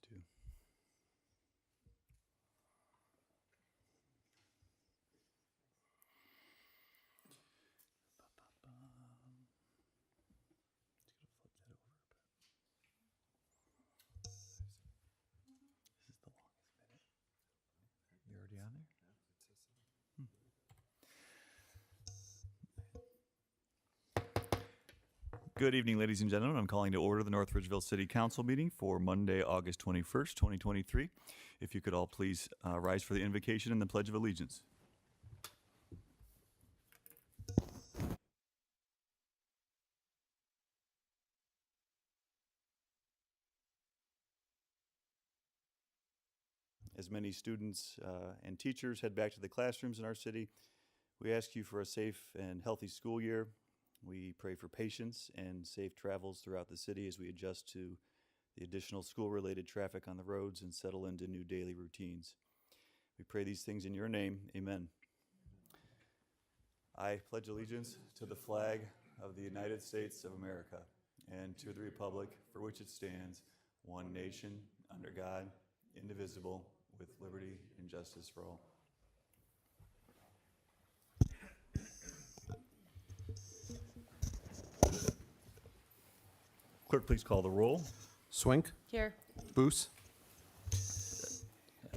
do. This is the longest minute. You already on there? Good evening, ladies and gentlemen. I'm calling to order the North Ridgeville City Council meeting for Monday, August 21st, 2023. If you could all please rise for the invocation and the Pledge of Allegiance. As many students and teachers head back to the classrooms in our city, we ask you for a safe and healthy school year. We pray for patience and safe travels throughout the city as we adjust to the additional school-related traffic on the roads and settle into new daily routines. We pray these things in your name. Amen. I pledge allegiance to the flag of the United States of America and to the republic for which it stands, one nation, under God, indivisible, with liberty and justice for all. Clerk, please call the roll. Swink. Here. Boos.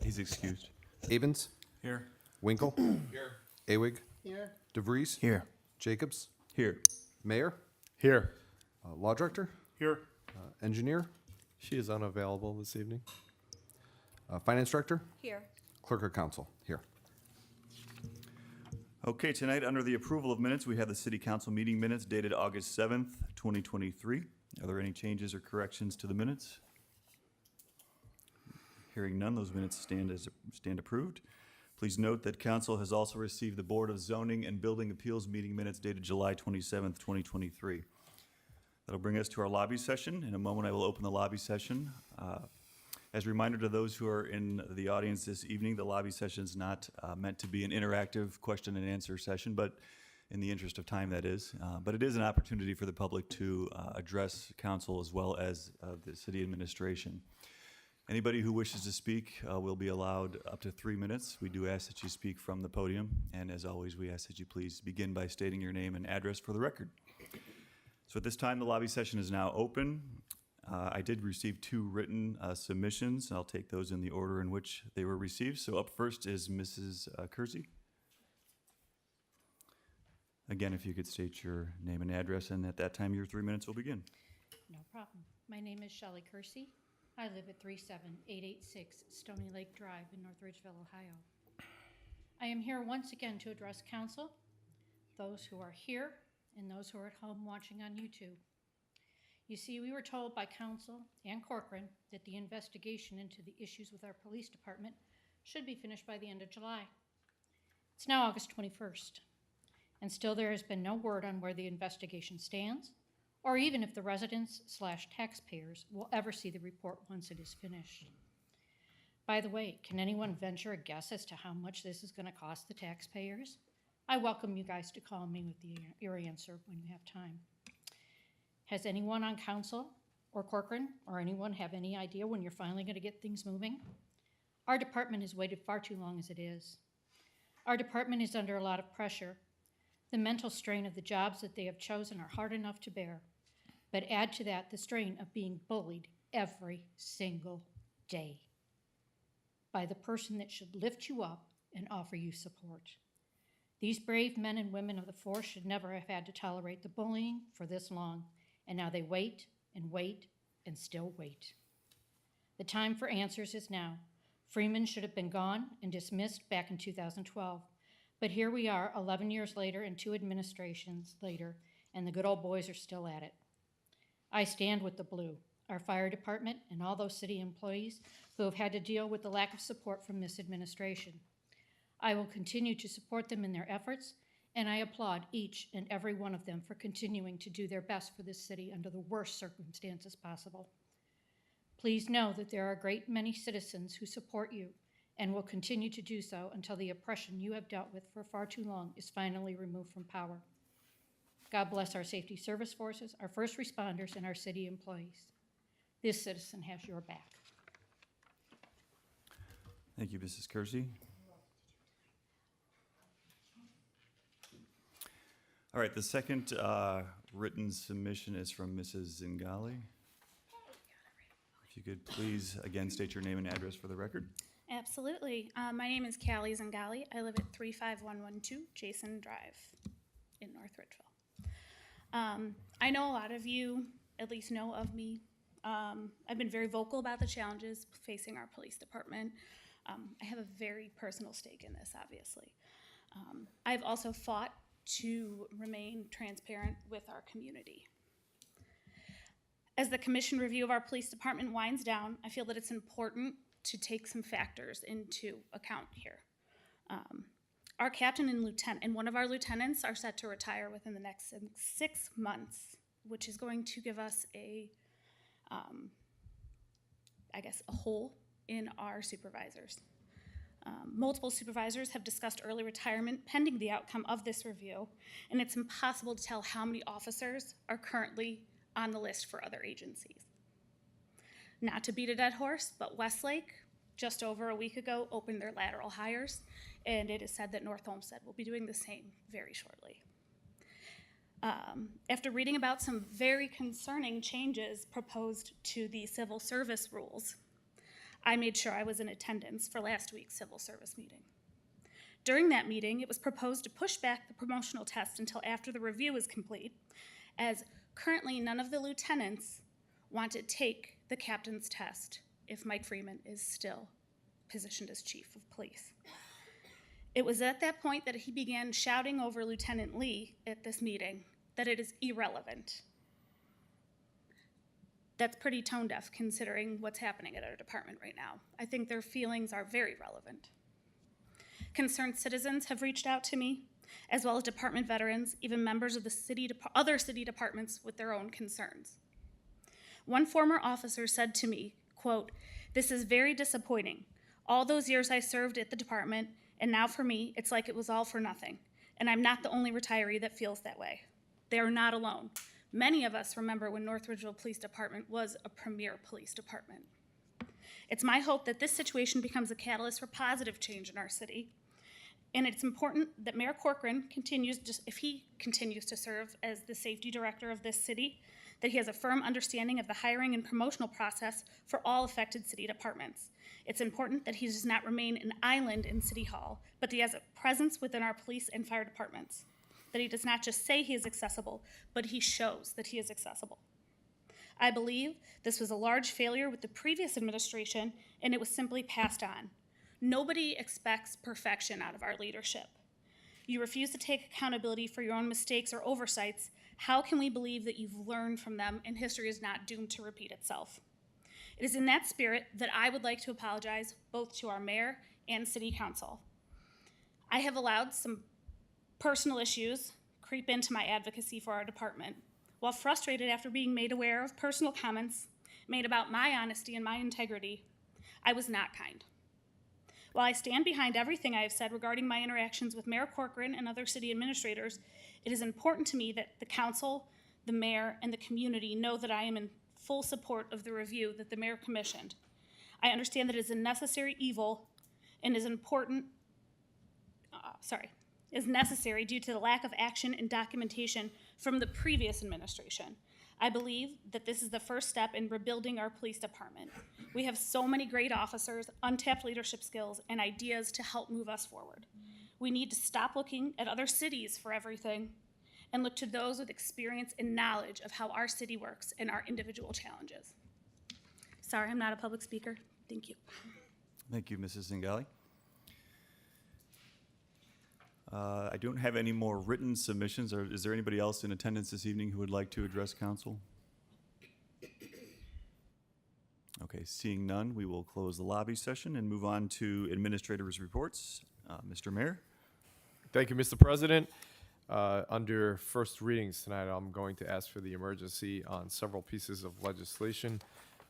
He's excused. Avens. Here. Winkle. Here. Awig. Here. DeVries. Here. Jacobs. Here. Mayor. Here. Law Director. Here. Engineer. She is unavailable this evening. Finance Director. Here. Clerk of Council. Here. Okay, tonight, under the approval of minutes, we have the City Council meeting minutes dated August 7th, 2023. Are there any changes or corrections to the minutes? Hearing none, those minutes stand approved. Please note that council has also received the Board of Zoning and Building Appeals meeting minutes dated July 27th, 2023. That'll bring us to our lobby session. In a moment, I will open the lobby session. As a reminder to those who are in the audience this evening, the lobby session is not meant to be an interactive question and answer session, but in the interest of time, that is. But it is an opportunity for the public to address council as well as the city administration. Anybody who wishes to speak will be allowed up to 3 minutes. We do ask that you speak from the podium, and as always, we ask that you please begin by stating your name and address for the record. So at this time, the lobby session is now open. I did receive 2 written submissions. I'll take those in the order in which they were received. So up first is Mrs. Kersey. Again, if you could state your name and address, and at that time, your 3 minutes will begin. No problem. My name is Shelley Kersey. I live at 37886 Stony Lake Drive in North Ridgeville, Ohio. I am here once again to address council, those who are here, and those who are at home watching on YouTube. You see, we were told by council and Corcoran that the investigation into the issues with our police department should be finished by the end of July. It's now August 21st, and still there has been no word on where the investigation stands, or even if the residents/taxpayers will ever see the report once it is finished. By the way, can anyone venture a guess as to how much this is going to cost the taxpayers? I welcome you guys to call me with your answer when you have time. Has anyone on council or Corcoran or anyone have any idea when you're finally going to get things moving? Our department has waited far too long as it is. Our department is under a lot of pressure. The mental strain of the jobs that they have chosen are hard enough to bear, but add to that the strain of being bullied every single day by the person that should lift you up and offer you support. These brave men and women of the force should never have had to tolerate the bullying for this long. And now they wait and wait and still wait. The time for answers is now. Freeman should have been gone and dismissed back in 2012. But here we are 11 years later and 2 administrations later, and the good old boys are still at it. I stand with the Blue, our fire department, and all those city employees who have had to deal with the lack of support from this administration. I will continue to support them in their efforts, and I applaud each and every one of them for continuing to do their best for this city under the worst circumstances possible. Please know that there are a great many citizens who support you and will continue to do so until the oppression you have dealt with for far too long is finally removed from power. God bless our safety service forces, our first responders, and our city employees. This citizen has your back. Thank you, Mrs. Kersey. All right, the second written submission is from Mrs. Zingali. If you could please, again, state your name and address for the record. Absolutely. My name is Callie Zangali. I live at 35112 Jason Drive in North Ridgeville. I know a lot of you at least know of me. I've been very vocal about the challenges facing our police department. I have a very personal stake in this, obviously. I've also fought to remain transparent with our community. As the commission review of our police department winds down, I feel that it's important to take some factors into account here. Our captain and one of our lieutenants are set to retire within the next 6 months, which is going to give us a hole in our supervisors. Multiple supervisors have discussed early retirement pending the outcome of this review, and it's impossible to tell how many officers are currently on the list for other agencies. Not to beat a dead horse, but Westlake, just over a week ago, opened their lateral hires, and it is said that North Olmsted will be doing the same very shortly. After reading about some very concerning changes proposed to the civil service rules, I made sure I was in attendance for last week's civil service meeting. During that meeting, it was proposed to push back the promotional test until after the review is complete, as currently none of the lieutenants want to take the captain's test if Mike Freeman is still positioned as chief of police. It was at that point that he began shouting over Lieutenant Lee at this meeting that it is irrelevant. That's pretty tone deaf considering what's happening at our department right now. I think their feelings are very relevant. Concerned citizens have reached out to me, as well as department veterans, even members of the other city departments with their own concerns. One former officer said to me, quote, "This is very disappointing. All those years I served at the department, and now for me, it's like it was all for nothing. And I'm not the only retiree that feels that way. They are not alone. Many of us remember when North Ridgeville Police Department was a premier police department. It's my hope that this situation becomes a catalyst for positive change in our city. And it's important that Mayor Corcoran if he continues to serve as the safety director of this city, that he has a firm understanding of the hiring and promotional process for all affected city departments. It's important that he does not remain an island in City Hall, but that he has a presence within our police and fire departments. That he does not just say he is accessible, but he shows that he is accessible. I believe this was a large failure with the previous administration, and it was simply passed on. Nobody expects perfection out of our leadership. You refuse to take accountability for your own mistakes or oversights. How can we believe that you've learned from them and history is not doomed to repeat itself? It is in that spirit that I would like to apologize both to our mayor and city council. I have allowed some personal issues creep into my advocacy for our department. While frustrated after being made aware of personal comments made about my honesty and my integrity, I was not kind. While I stand behind everything I have said regarding my interactions with Mayor Corcoran and other city administrators, it is important to me that the council, the mayor, and the community know that I am in full support of the review that the mayor commissioned. I understand that it is a necessary evil and is necessary due to the lack of action and documentation from the previous administration. I believe that this is the first step in rebuilding our police department. We have so many great officers, untapped leadership skills, and ideas to help move us forward. We need to stop looking at other cities for everything and look to those with experience and knowledge of how our city works and our individual challenges. Sorry, I'm not a public speaker. Thank you. Thank you, Mrs. Zingali. I don't have any more written submissions. Is there anybody else in attendance this evening who would like to address council? Okay, seeing none, we will close the lobby session and move on to administrators' reports. Mr. Mayor? Thank you, Mr. President. Under first readings tonight, I'm going to ask for the emergency on several pieces of legislation.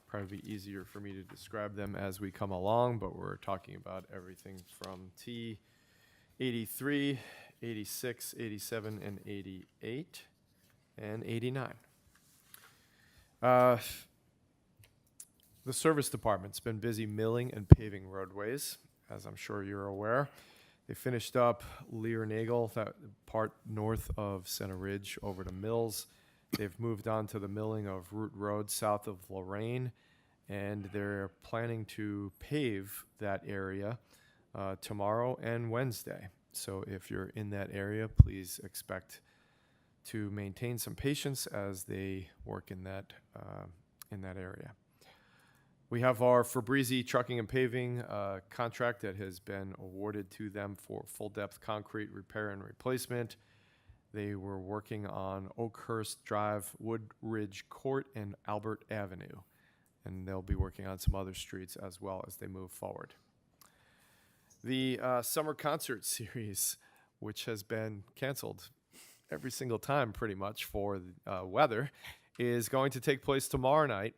Probably be easier for me to describe them as we come along, but we're talking about everything from T 83, 86, 87, and 88, and 89. The service department's been busy milling and paving roadways. as I'm sure you're aware. They finished up Lear Nagel, that part north of Center Ridge over to Mills. They've moved on to the milling of Root Road south of Lorraine, and they're planning to pave that area tomorrow and Wednesday. So if you're in that area, please expect to maintain some patience as they work in that area. We have our Fabrizi Trucking and Paving contract that has been awarded to them for full-depth concrete repair and replacement. They were working on Oakhurst Drive, Woodridge Court, and Albert Avenue. And they'll be working on some other streets as well as they move forward. The summer concert series, which has been canceled every single time pretty much for weather, is going to take place tomorrow night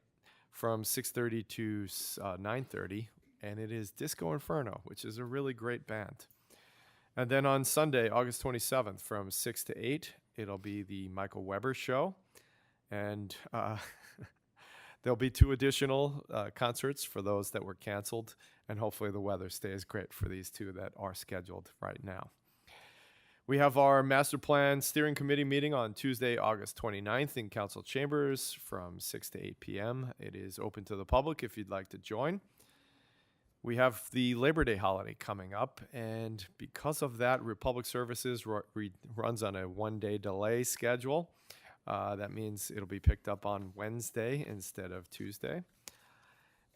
from 6:30 to 9:30, and it is Disco Inferno, which is a really great band. And then on Sunday, August 27th, from 6 to 8, it'll be the Michael Weber Show, and there'll be 2 additional concerts for those that were canceled, and hopefully the weather stays great for these 2 that are scheduled right now. We have our Master Plan Steering Committee meeting on Tuesday, August 29th in Council Chambers from 6 to 8 p.m. It is open to the public if you'd like to join. We have the Labor Day holiday coming up, and because of that, Republic Services runs on a 1-day delay schedule. That means it'll be picked up on Wednesday instead of Tuesday.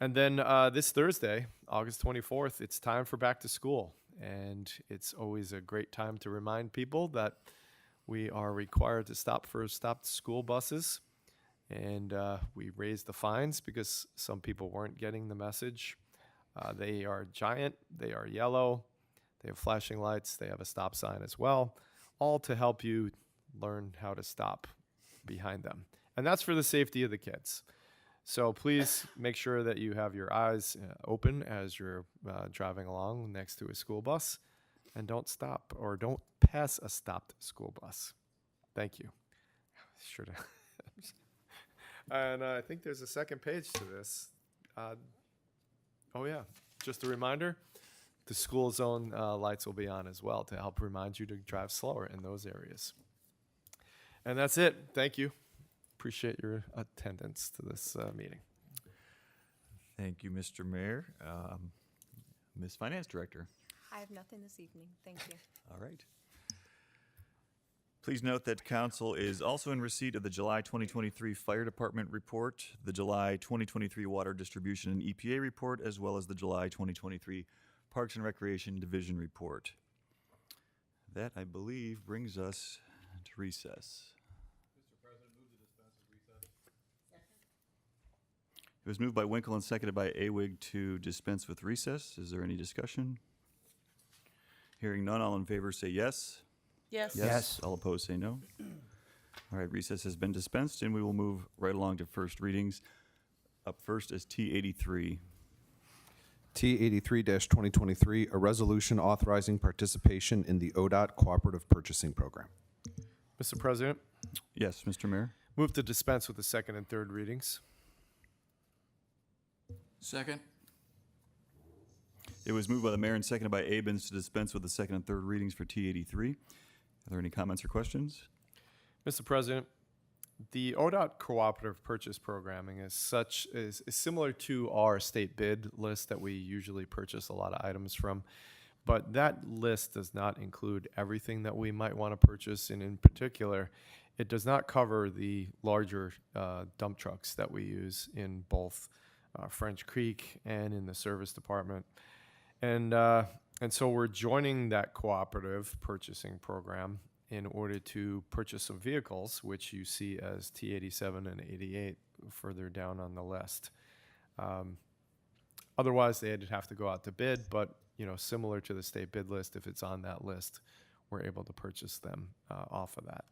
And then this Thursday, August 24th, it's time for back to school. And it's always a great time to remind people that we are required to stop for stopped school buses. And we raise the fines because some people weren't getting the message. They are giant, they are yellow, they have flashing lights, they have a stop sign as well, all to help you learn how to stop behind them. And that's for the safety of the kids. So please make sure that you have your eyes open as you're driving along next to a school bus, and don't stop or don't pass a stopped school bus. Thank you. Sure to. And I think there's a second page to this. Oh yeah, just a reminder, the school zone lights will be on as well to help remind you to drive slower in those areas. And that's it. Thank you. Appreciate your attendance to this meeting. Thank you, Mr. Mayor. Ms. Finance Director. I have nothing this evening. Thank you. All right. Please note that council is also in receipt of the July 2023 Fire Department report, the July 2023 Water Distribution and EPA report, as well as the July 2023 Parks and Recreation Division report. That, I believe, brings us to recess. It was moved by Winkle and seconded by Awig to dispense with recess. Is there any discussion? Hearing none, all in favor say yes. Yes. Yes. All opposed say no. All right, recess has been dispensed, and we will move right along to first readings. Up first is T83. T83-2023, a resolution authorizing participation in the ODOT Cooperative Purchasing Program. Mr. President, Yes, Mr. Mayor. move to dispense with the second and third readings. Second. It was moved by the mayor and seconded by Abens to dispense with the second and third readings for T83. Are there any comments or questions? Mr. President, the ODOT Cooperative Purchase Programming is similar to our state bid list that we usually purchase a lot of items from, but that list does not include everything that we might want to purchase, and in particular, it does not cover the larger dump trucks that we use in both French Creek and in the service department. And so we're joining that cooperative purchasing program in order to purchase some vehicles, which you see as T87 and 88 further down on the list. Otherwise, they'd have to go out to bid, but similar to the state bid list, if it's on that list, we're able to purchase them off of that.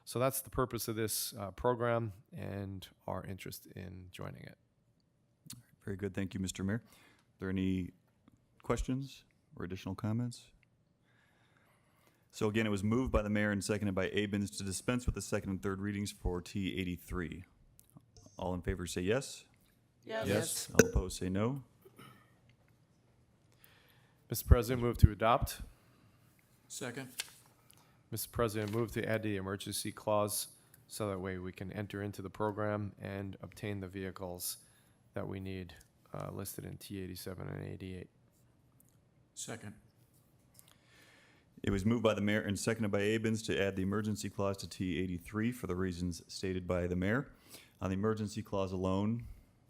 So that's the purpose of this program and our interest in joining it. Very good. Thank you, Mr. Mayor. Are there any questions or additional comments? So again, it was moved by the mayor and seconded by Abens to dispense with the second and third readings for T83. All in favor say yes. Yes. All opposed say no. Mr. President, move to adopt. Second. Mr. President, move to add the emergency clause so that way we can enter into the program and obtain the vehicles that we need listed in T87 and 88. Second. It was moved by the mayor and seconded by Abens to add the emergency clause to T83 for the reasons stated by the mayor. On the emergency clause alone,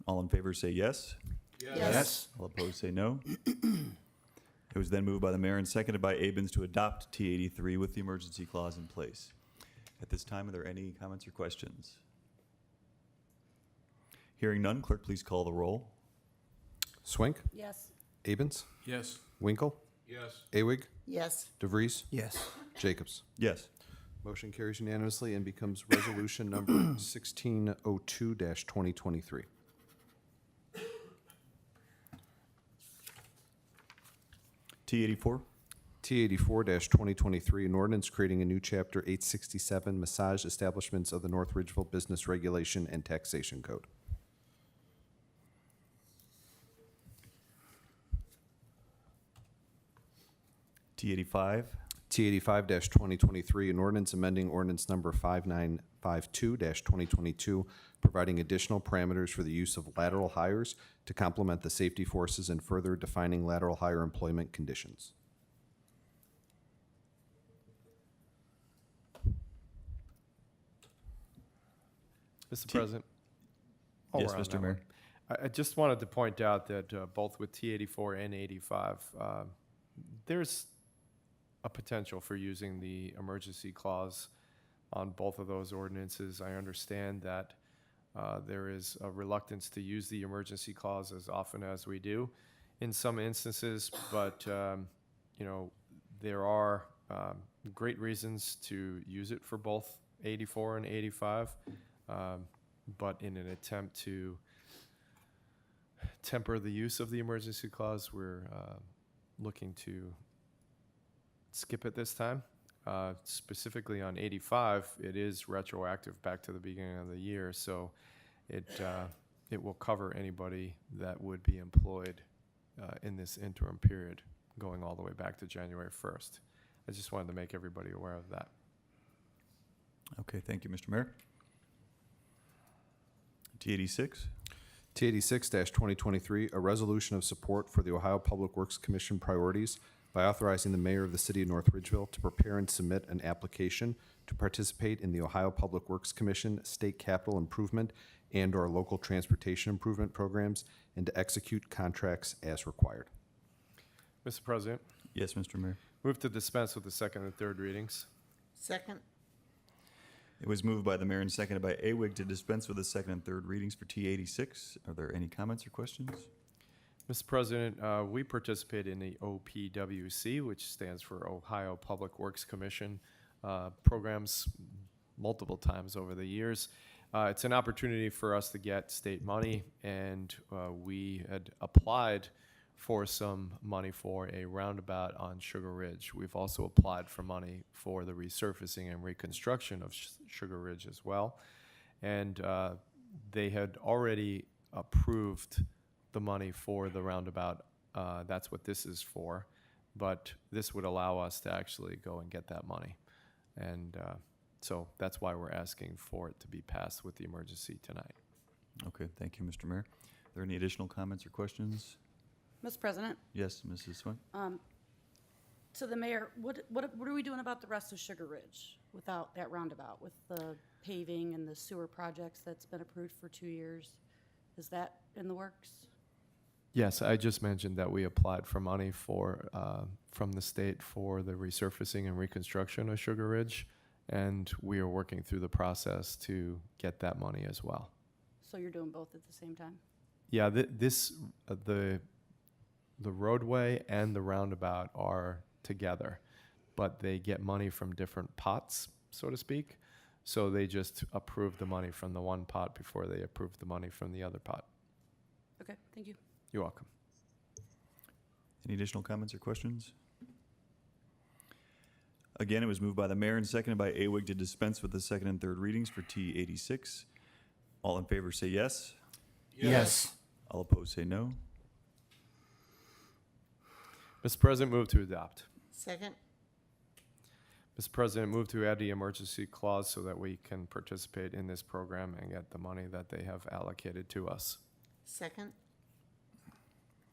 all in favor say yes. Yes. All opposed say no. It was then moved by the mayor and seconded by Abens to adopt T83 with the emergency clause in place. At this time, are there any comments or questions? Hearing none, clerk, please call the roll. Swink, Yes. Abens, Yes. Winkle, Yes. Awig, Yes. DeVries, Yes. Jacobs. Yes. Motion carries unanimously and becomes resolution number 1602-2023. T84. T84-2023, an ordinance creating a new chapter 867 massage establishments of the North Ridgeville Business Regulation and Taxation Code. T85. T85-2023, an ordinance amending ordinance number 5952-2022, providing additional parameters for the use of lateral hires to complement the safety forces and further defining lateral hire employment conditions. Mr. President? Yes, we're on Mr. that Mayor. one. I just wanted to point out that both with T84 and 85, there's a potential for using the emergency clause on both of those ordinances. I understand that there is a reluctance to use the emergency clause as often as we do in some instances, but you know, there are great reasons to use it for both 84 and 85, but in an attempt to temper the use of the emergency clause, we're looking to skip it this time. Specifically on 85, it is retroactive back to the beginning of the year, so it will cover anybody that would be employed in this interim period, going all the way back to January 1st. I just wanted to make everybody aware of that. Okay, thank you, Mr. Mayor. T86. T86-2023, a resolution of support for the Ohio Public Works Commission priorities by authorizing the mayor of the city of North Ridgeville to prepare and submit an application to participate in the Ohio Public Works Commission state capital improvement and/or local transportation improvement programs and to execute contracts as required. Mr. President, Yes, Mr. Mayor. move to dispense with the second and third readings. Second. It was moved by the mayor and seconded by Awig to dispense with the second and third readings for T86. Are there any comments or questions? Mr. President, we participate in the OPWC, which stands for Ohio Public Works Commission, programs multiple times over the years. It's an opportunity for us to get state money, and we had applied for some money for a roundabout on Sugar Ridge. We've also applied for money for the resurfacing and reconstruction of Sugar Ridge as well. And they had already approved the money for the roundabout. That's what this is for. But this would allow us to actually go and get that money. And so that's why we're asking for it to be passed with the emergency tonight. Okay, thank you, Mr. Mayor. Are there any additional comments or questions? Mr. President, Yes, Mrs. Swink? to the mayor, what are we doing about the rest of Sugar Ridge without that roundabout, with the paving and the sewer projects that's been approved for 2 years? Is that in the works? Yes, I just mentioned that we applied for money for, from the state for the resurfacing and reconstruction of Sugar Ridge, and we are working through the process to get that money as well. So you're doing both at the same time? Yeah, the roadway and the roundabout are together, but they get money from different pots, so to speak. So they just approve the money from the one pot before they approve the money from the other pot. Okay, thank you. You're welcome. Any additional comments or questions? Again, it was moved by the mayor and seconded by Awig to dispense with the second and third readings for T86. All in favor say yes. Yes. All opposed say no. Mr. President, move to adopt. Second? Mr. President, move to add the emergency clause so that we can participate in this program and get the money that they have allocated to us. Second?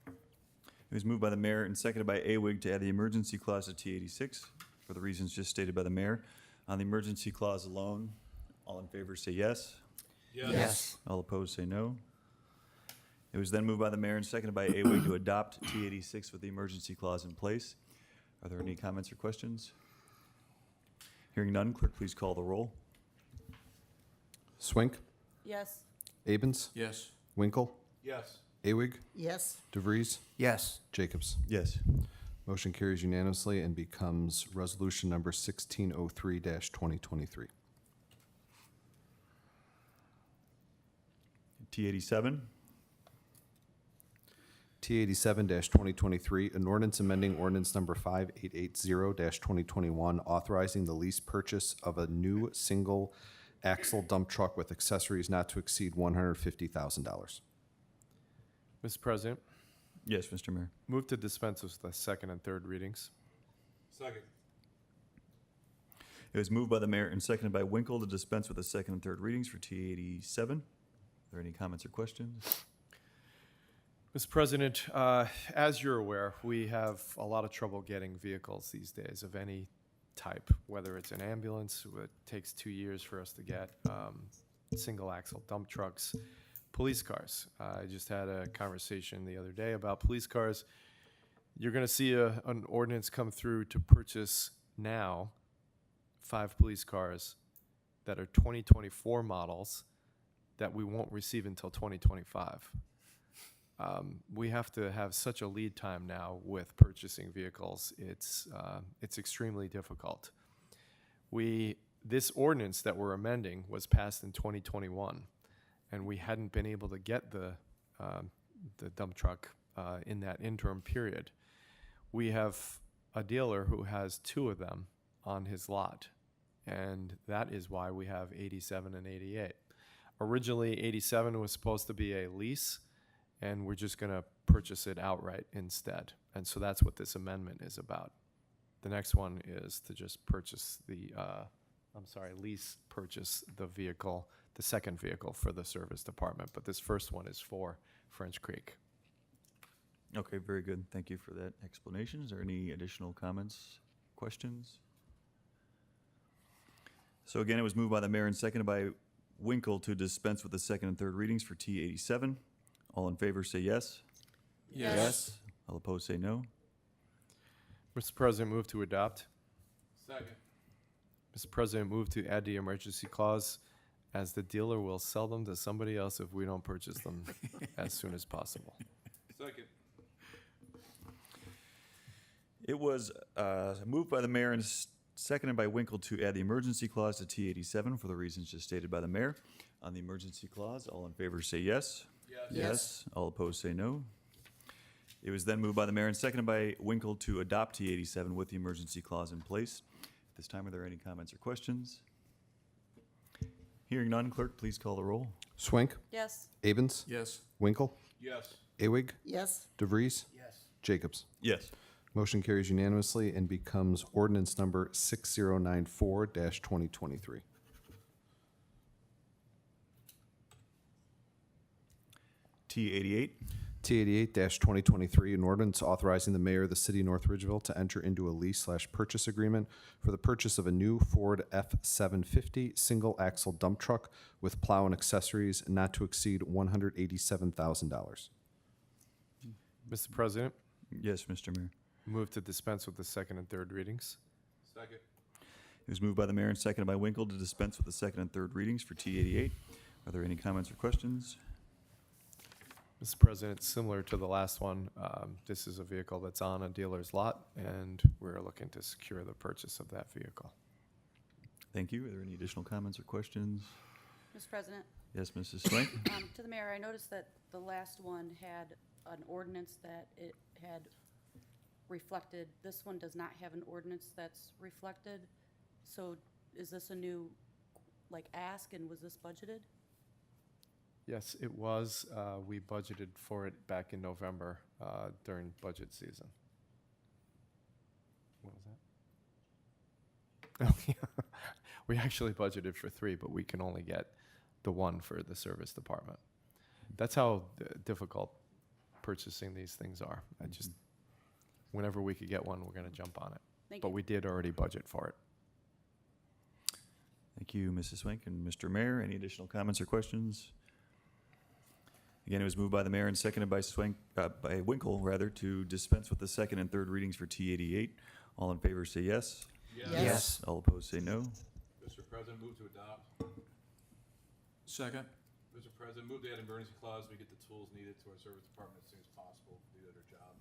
It was moved by the mayor and seconded by Awig to add the emergency clause to T86 for the reasons just stated by the mayor. On the emergency clause alone, all in favor say yes. Yes. All opposed say no. It was then moved by the mayor and seconded by Awig to adopt T86 with the emergency clause in place. Are there any comments or questions? Hearing none, clerk, please call the roll. Swink, Yes. Abens, Yes. Winkle, Yes. Awig, Yes. DeVries, Yes. Jacobs. Yes. Motion carries unanimously and becomes resolution number 1603-2023. T87. T87-2023, an ordinance amending ordinance number 5880-2021, authorizing the lease purchase of a new single axle dump truck with accessories not to exceed $150,000. Mr. President, Yes, Mr. Mayor. move to dispense with the second and third readings. It was moved by the mayor and seconded by Winkle to dispense with the second and third readings for T87. Are there any comments or questions? Mr. President, as you're aware, we have a lot of trouble getting vehicles these days of any type, whether it's an ambulance, it takes 2 years for us to get, single axle dump trucks, police cars. I just had a conversation the other day about police cars. You're going to see an ordinance come through to purchase now 5 police cars that are 2024 models that we won't receive until 2025. We have to have such a lead time now with purchasing vehicles. It's extremely difficult. This ordinance that we're amending was passed in 2021, and we hadn't been able to get the dump truck in that interim period. We have a dealer who has 2 of them on his lot, and that is why we have 87 and 88. Originally, 87 was supposed to be a lease, and we're just going to purchase it outright instead. And so that's what this amendment is about. The next one is to just purchase lease purchase the vehicle, the second vehicle for the service department. But this first one is for French Creek. Okay, very good. Thank you for that explanation. Is there any additional comments, questions? So again, it was moved by the mayor and seconded by Winkle to dispense with the second and third readings for T87. All in favor say yes. Yes. All opposed say no. Mr. President, move to adopt. Second. Mr. President, move to add the emergency clause, as the dealer will sell them to somebody else if we don't purchase them as soon as possible. Second. It was moved by the mayor and seconded by Winkle to add the emergency clause to T87 for the reasons just stated by the mayor. On the emergency clause, all in favor say yes. Yes. All opposed say no. It was then moved by the mayor and seconded by Winkle to adopt T87 with the emergency clause in place. At this time, are there any comments or questions? Hearing none, clerk, please call the roll. Swink, Yes. Abens, Yes. Winkle, Yes. Awig, Yes. DeVries, Yes. Jacobs. Yes. Motion carries unanimously and becomes ordinance number 6094-2023. T88. T88-2023, an ordinance authorizing the mayor of the city of North Ridgeville to enter into a lease/purchase agreement for the purchase of a new Ford F-750 single-axle dump truck with plow and accessories not to exceed $187,000. Mr. President, Yes, Mr. Mayor. move to dispense with the second and third readings. Second. It was moved by the mayor and seconded by Winkle to dispense with the second and third readings for T88. Are there any comments or questions? Mr. President, similar to the last one, this is a vehicle that's on a dealer's lot, and we're looking to secure the purchase of that vehicle. Thank you. Are there any additional comments or questions? Mr. President, Yes, Mrs. Swank? to the mayor, I noticed that the last one had an ordinance that it had reflected. This one does not have an ordinance that's reflected. So is this a new, ask, and was this budgeted? Yes, it was. We budgeted for it back in November during budget season. We actually budgeted for 3, but we can only get the 1 for the service department. That's how difficult purchasing these things are. Whenever we could get one, we're gonna jump on it. Thank But you. we did already budget for it. Thank you, Mrs. Swink and Mr. Mayor. Any additional comments or questions? Again, it was moved by the mayor and seconded by by Winkle, rather, to dispense with the second and third readings for T88. All in favor say yes. Yes. All opposed say no. Mr. President, move to adopt. Second. Mr. President, move to add emergency clause. We get the tools needed to our service department as soon as possible to do their job.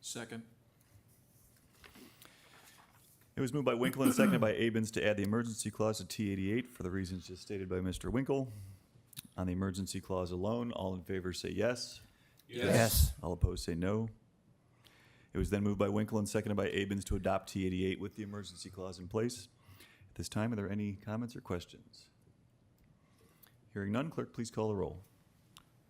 Second. It was moved by Winkle and seconded by Abens to add the emergency clause to T88 for the reasons just stated by Mr. Winkle. On the emergency clause alone, all in favor say yes. Yes. All opposed say no. It was then moved by Winkle and seconded by Abens to adopt T88 with the emergency clause in place. At this time, are there any comments or questions? Hearing none, clerk, please call the roll.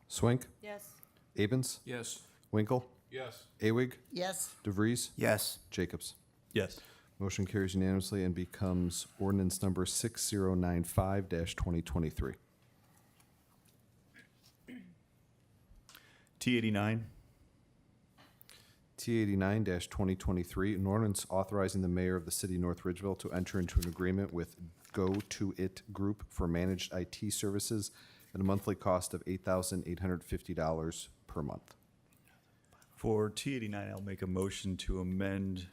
Swink, Yes. Abens, Yes. Winkle, Yes. Awig, Yes. DeVries, Yes. Jacobs. Yes. Motion carries unanimously and becomes ordinance number 6095-2023. T89. T89-2023, an ordinance authorizing the mayor of the city of North Ridgeville to enter into an agreement with Go To It Group for managed IT services at a monthly cost of $8,850 per month. For T89, I'll make a motion to amend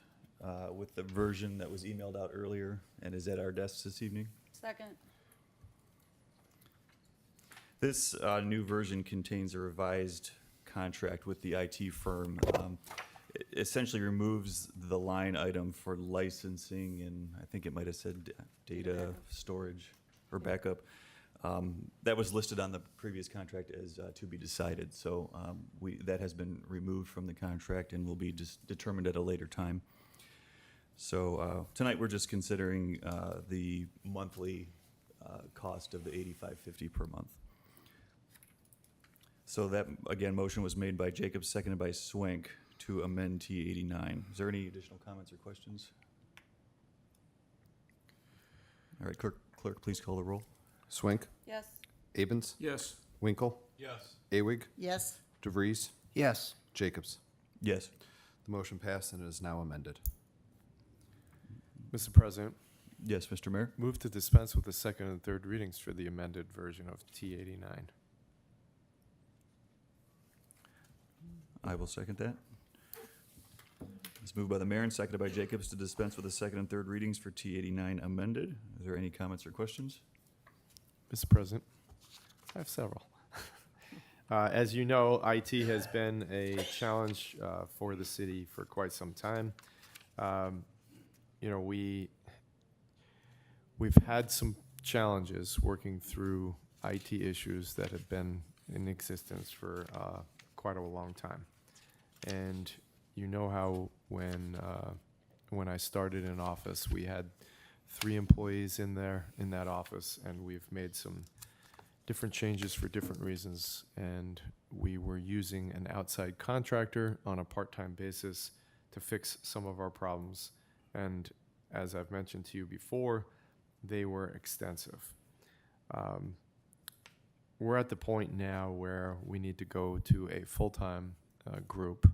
with the version that was emailed out earlier and is at our desks this evening. Second. This new version contains a revised contract with the IT firm. It essentially removes the line item for licensing, and I think it might have said data storage or backup. That was listed on the previous contract as to be decided, so that has been removed from the contract and will be determined at a later time. So tonight, we're just considering the monthly cost of the $85.50 per month. So that, again, motion was made by Jacobs, seconded by Swink to amend T89. Is there any additional comments or questions? All right, clerk, please call the roll. Swink, Yes. Abens, Yes. Winkle, Yes. Awig, Yes. DeVries, Yes. Jacobs. Yes. The motion passed and is now amended. Mr. President, Yes, Mr. Mayor. move to dispense with the second and third readings for the amended version of T89. I will second that. It's moved by the mayor and seconded by Jacobs to dispense with the second and third readings for T89 amended. Is there any comments or questions? Mr. President, I have several. As you know, IT has been a challenge for the city for quite some time. We've had some challenges working through IT issues that have been in existence for quite a long time. And you know how when I started in office, we had 3 employees in that office, and we've made some different changes for different reasons. And we were using an outside contractor on a part-time basis to fix some of our problems. And as I've mentioned to you before, they were extensive. We're at the point now where we need to go to a full-time group,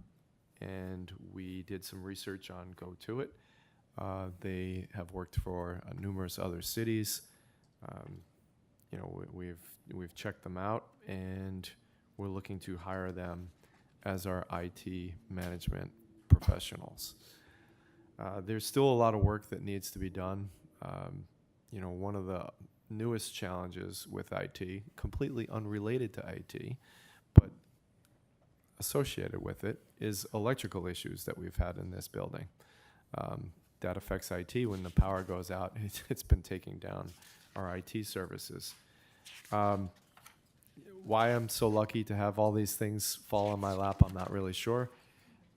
and we did some research on Go To It. They have worked for numerous other cities. We've checked them out, and we're looking to hire them as our IT management professionals. There's still a lot of work that needs to be done. One of the newest challenges with IT, completely unrelated to IT, but associated with it, is electrical issues that we've had in this building. That affects IT. When the power goes out, it's been taking down our IT services. Why I'm so lucky to have all these things fall on my lap, I'm not really sure.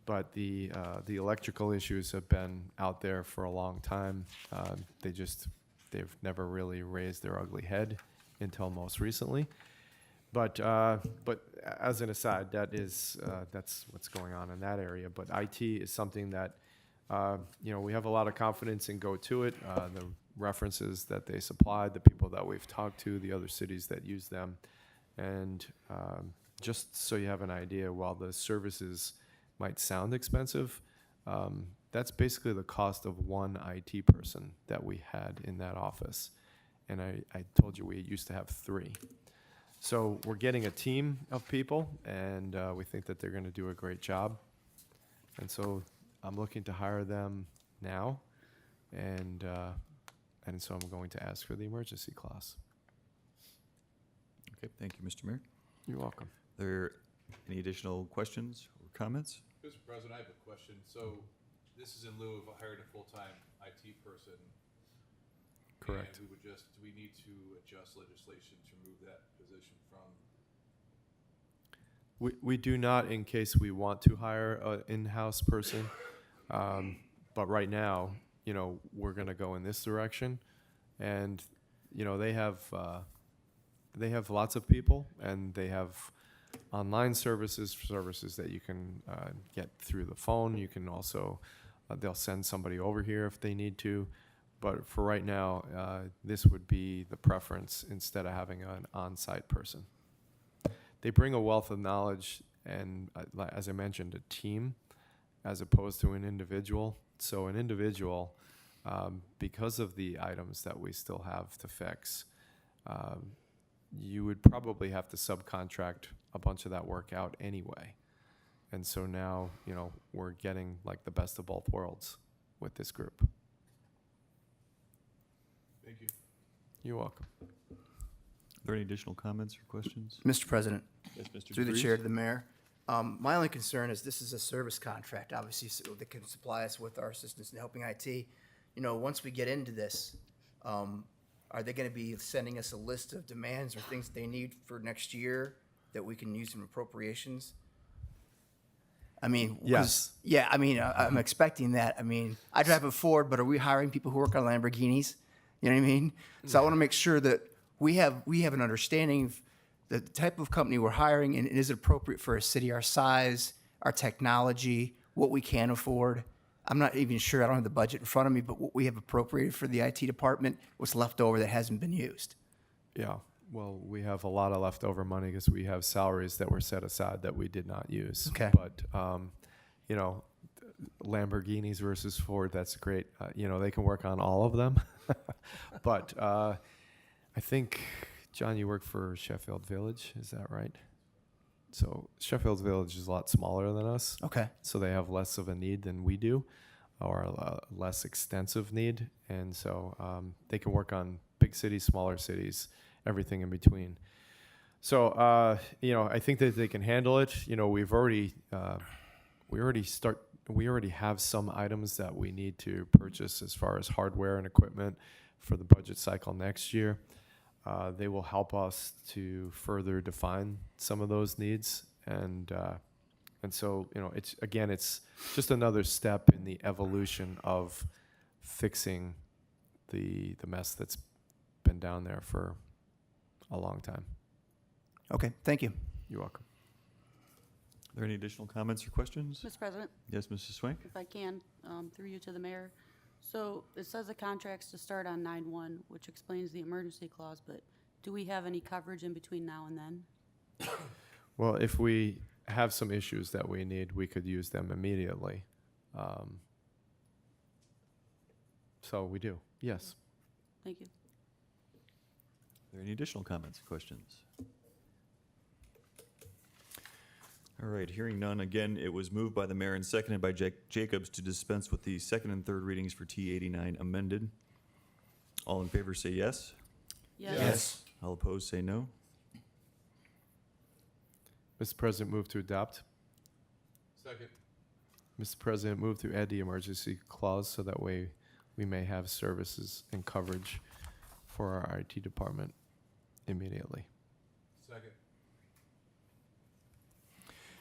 But the electrical issues have been out there for a long time. They've never really raised their ugly head until most recently. But as an aside, that's what's going on in that area. But IT is something that We have a lot of confidence in Go To It, the references that they supplied, the people that we've talked to, the other cities that use them. And just so you have an idea, while the services might sound expensive, that's basically the cost of one IT person that we had in that office. And I told you we used to have 3. So we're getting a team of people, and we think that they're going to do a great job. And so I'm looking to hire them now, and so I'm going to ask for the emergency clause. Okay, thank you, Mr. Mayor. You're welcome. Are there any additional questions or comments? Mr. President, I have a question. So this is in lieu of hiring a full-time IT person. Correct. And do we need to adjust legislation to remove that position from? We do not in case we want to hire an in-house person. But right now, we're going to go in this direction. And, they have lots of people, and they have online services that you can get through the phone. You can also, they'll send somebody over here if they need to. But for right now, this would be the preference instead of having an on-site person. They bring a wealth of knowledge and, as I mentioned, a team as opposed to an individual. So an individual, because of the items that we still have to fix, you would probably have to subcontract a bunch of that work out anyway. And so now, we're getting like the best of both worlds with this group. Thank you. You're welcome. Are there any additional comments or questions? Mr. President, Yes, Mr. through the DeVries? chair to the mayor, my only concern is this is a service contract, obviously, so they can supply us with our assistance in helping IT. Once we get into this, are they going to be sending us a list of demands or things they need for next year that we can use in appropriations? I mean, 'cause- Yes. Yeah, I'm expecting that. I drive a Ford, but are we hiring people who work on Lamborghinis? You know what I mean? So I want to make sure that we have an understanding of the type of company we're hiring, and is it appropriate for a city our size, our technology, what we can afford. I'm not even sure, I don't have the budget in front of me, but what we have appropriated for the IT department, what's left over that hasn't been used. Yeah. Well, we have a lot of leftover money because we have salaries that were set aside that we did not use. Okay. But, Lamborghinis versus Ford, that's great. They can work on all of them. But I think, John, you work for Sheffield Village, is that right? So Sheffield Village is a lot smaller than us. Okay. So they have less of a need than we do, or a less extensive need. And so they can work on big cities, smaller cities, everything in between. So, I think that they can handle it. We already have some items that we need to purchase as far as hardware and equipment for the budget cycle next year. They will help us to further define some of those needs. And so, it's just another step in the evolution of fixing the mess that's been down there for a long time. Okay, thank you. You're welcome. Are there any additional comments or questions? Mr. President, Yes, Mrs. Swank? if I can, through you to the mayor. So it says the contract's to start on 9/1, which explains the emergency clause, but do we have any coverage in between now and then? Well, if we have some issues that we need, we could use them immediately. So we do, yes. Thank you. Are there any additional comments or questions? All right, hearing none, again, it was moved by the mayor and seconded by Jacobs to dispense with the second and third readings for T89 amended. All in favor say yes. Yes. All opposed say no. Mr. President, move to adopt. Second. Mr. President, move to add the emergency clause so that way we may have services and coverage for our IT department immediately. Second.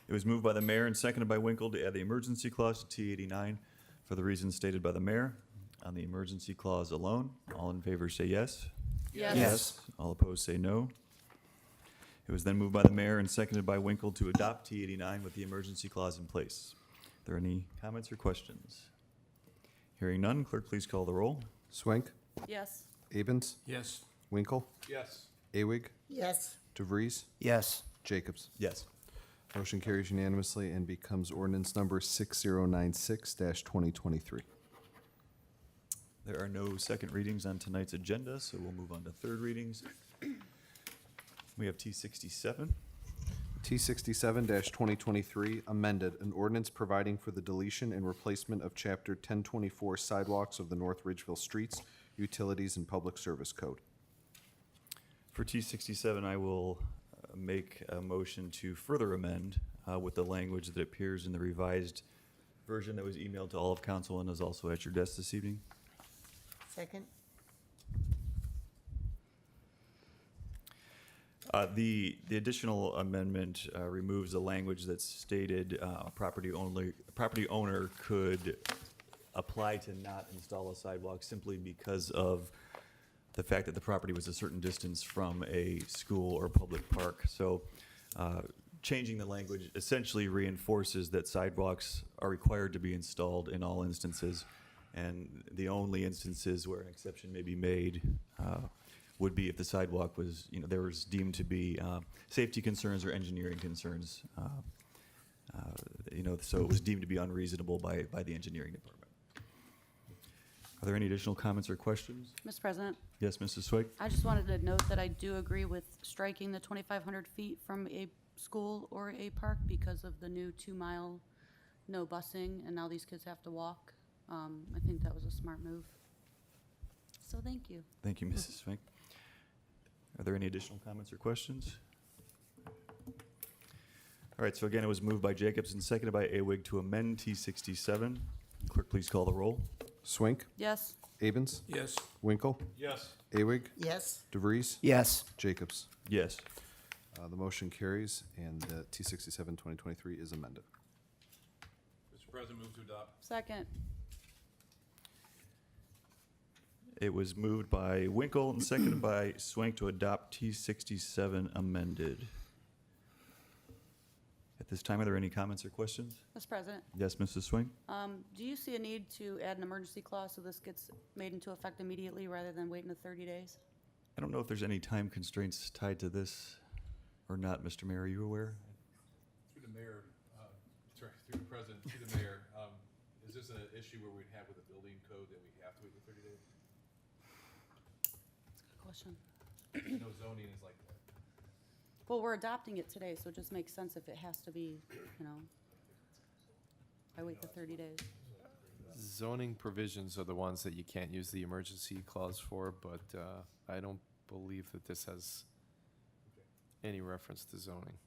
It was moved by the mayor and seconded by Winkle to add the emergency clause to T89 for the reasons stated by the mayor. On the emergency clause alone, all in favor say yes. Yes. All opposed say no. It was then moved by the mayor and seconded by Winkle to adopt T89 with the emergency clause in place. Are there any comments or questions? Hearing none, clerk, please call the roll. Swank, Yes. Abens, Yes. Winkle, Yes. Awig, Yes. DeVries, Yes. Jacobs. Yes. Motion carries unanimously and becomes ordinance number 6096-2023. There are no second readings on tonight's agenda, so we'll move on to third readings. We have T67. T67-2023 amended an ordinance providing for the deletion and replacement of Chapter 1024 sidewalks of the North Ridgeville Streets, Utilities, and Public Service Code. For T67, I will make a motion to further amend with the language that appears in the revised version that was emailed to all of council and is also at your desk this evening. Second. The additional amendment removes the language that stated property owner could apply to not install a sidewalk simply because of the fact that the property was a certain distance from a school or public park. So changing the language essentially reinforces that sidewalks are required to be installed in all instances, and the only instances where an exception may be made would be if the sidewalk was, there was deemed to be safety concerns or engineering concerns. So it was deemed to be unreasonable by the engineering department. Are there any additional comments or questions? Mr. President, Yes, Mrs. Swig? I just wanted to note that I do agree with striking the 2,500 feet from a school or a park because of the new 2-mile no busing, and now these kids have to walk. I think that was a smart move. So thank you. Thank you, Mrs. Swig. Are there any additional comments or questions? All right, so again, it was moved by Jacobs and seconded by Awig to amend T67. Clerk, please call the roll. Swank, Yes. Abens, Yes. Winkle, Yes. Awig, Yes. DeVries, Yes. Jacobs. Yes. The motion carries and T67-2023 is amended. Mr. President, move to adopt. Second. It was moved by Winkle and seconded by Swank to adopt T67 amended. At this time, are there any comments or questions? Mr. President, Yes, Mrs. Swing? do you see a need to add an emergency clause so this gets made into effect immediately rather than waiting the 30 days? I don't know if there's any time constraints tied to this or not, Mr. Mayor. Are you aware? Through the mayor, sorry, through the president, to the mayor, is this an issue where we'd have with the building code that we have to wait the 30 days? Good question. I know zoning is like that. Well, we're adopting it today, so it just makes sense if it has to be, I wait the 30 days. Zoning provisions are the ones that you can't use the emergency clause for, but I don't believe that this has any reference to zoning.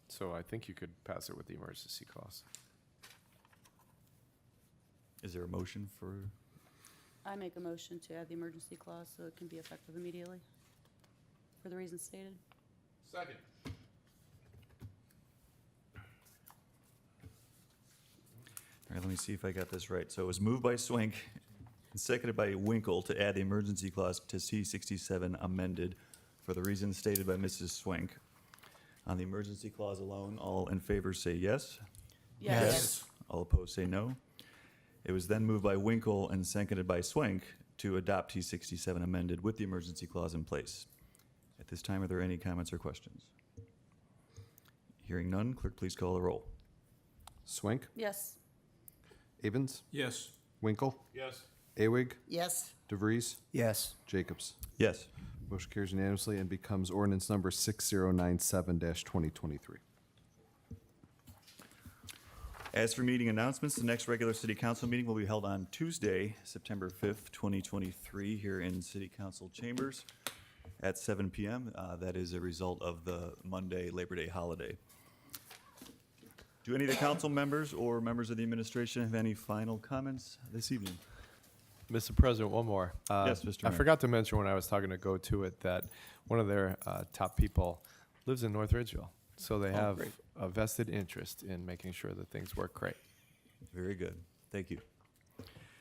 So I think you could pass it with the emergency clause. Is there a motion for? I make a motion to add the emergency clause so it can be effective immediately, for the reasons stated. Second. All right, let me see if I got this right. So it was moved by Swink and seconded by Winkle to add the emergency clause to C67 amended for the reasons stated by Mrs. Swink. On the emergency clause alone, all in favor say yes. Yes. All opposed say no. It was then moved by Winkle and seconded by Swink to adopt T67 amended with the emergency clause in place. At this time, are there any comments or questions? Hearing none, clerk, please call the roll. Swank, Yes. Abens, Yes. Winkle, Yes. Awig, Yes. DeVries, Yes. Jacobs. Yes. Motion carries unanimously and becomes ordinance number 6097-2023. As for meeting announcements, the next regular city council meeting will be held on Tuesday, September 5th, 2023, here in city council chambers at 7 p.m. That is a result of the Monday Labor Day holiday. Do any of the council members or members of the administration have any final comments this evening? Mr. President, one more. Yes, Mr. I Mayor. forgot to mention when I was talking to Go To It that one of their top people lives in North Ridgeville. So they have great. a vested interest in making sure that things work great. Very good. Thank you.